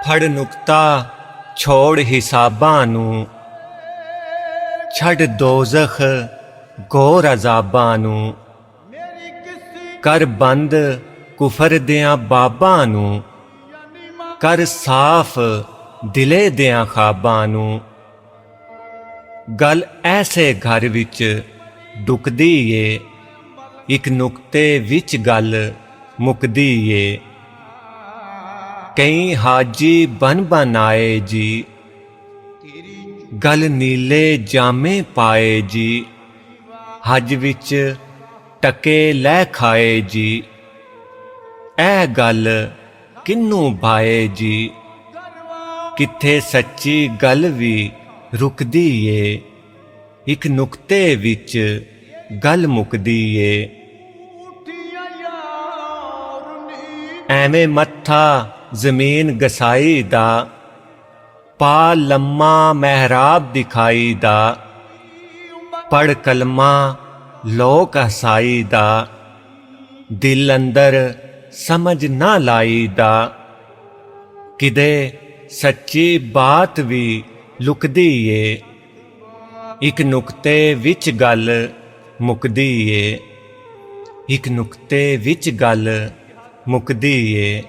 ਫੜ ਨੁਕਤਾ ਛੋੜ ਹਿਸਾਬਾਂ ਨੂੰ, ਛੱਡ ਦੋਜ਼ਖ ਗੌਰ ਅਜ਼ਾਬਾਂ ਨੂੰ, ਕਰ ਬੰਦ ਕੁਫਰ ਦਿਆਂ ਬਾਬਾਂ ਨੂੰ, ਕਰ ਸਾਫ ਦਿਲੇ ਦਿਆਂ ਖਾਬਾਂ ਨੂੰ। ਗੱਲ ਐਸੇ ਘਰ ਵਿੱਚ ਡੁੱਕਦੀ ਏ, ਇੱਕ ਨੁਕਤੇ ਵਿੱਚ ਗੱਲ ਮੁੱਕਦੀ ਏ। ਕਈ ਹਾਜੀ ਬਨ ਆਏ ਜੀ, ਗਲ ਨੀਲੇ ਜਾਮੇ ਪਾਏ ਜੀ। ਹਜ ਵਿੱਚ ਟਕੇ ਲੈ ਖਾਏ ਜੀ, ਇਹ ਗੱਲ ਕਿਹਨੂੰ ਭਾਏ ਜੀ। ਕਿੱਥੇ ਸੱਚੀ ਗੱਲ ਵੀ ਰੁਕਦੀ ਏ, ਇੱਕ ਨੁਕਤੇ ਵਿੱਚ ਗੱਲ ਮੁੱਕਦੀ ਏ। ਐਵੇਂ ਮੱਥਾ ਜ਼ਮੀਨ ਗਸਾਈ ਦਾ, ਪਾ ਲੰਮਾ ਮਹਿਰਾਬ ਦਿਖਾਈ ਦਾ। ਪੜ ਕਲਮਾ ਲੋਕ ਹਸਾਈ ਦਾ, ਦਿਲ ਅੰਦਰ ਸਮਝ ਨਾ ਲਾਈ ਦਾ। ਕਿਦੇ ਸੱਚੀ ਬਾਤ ਵੀ ਲੁਕਦੀ ਏ, ਇੱਕ ਨੁਕਤੇ ਵਿੱਚ ਗੱਲ ਮੁੱਕਦੀ ਏ। ਇੱਕ ਨੁਕਤੇ ਵਿੱਚ ਗੱਲ ਮੁੱਕਦੀ ਏ।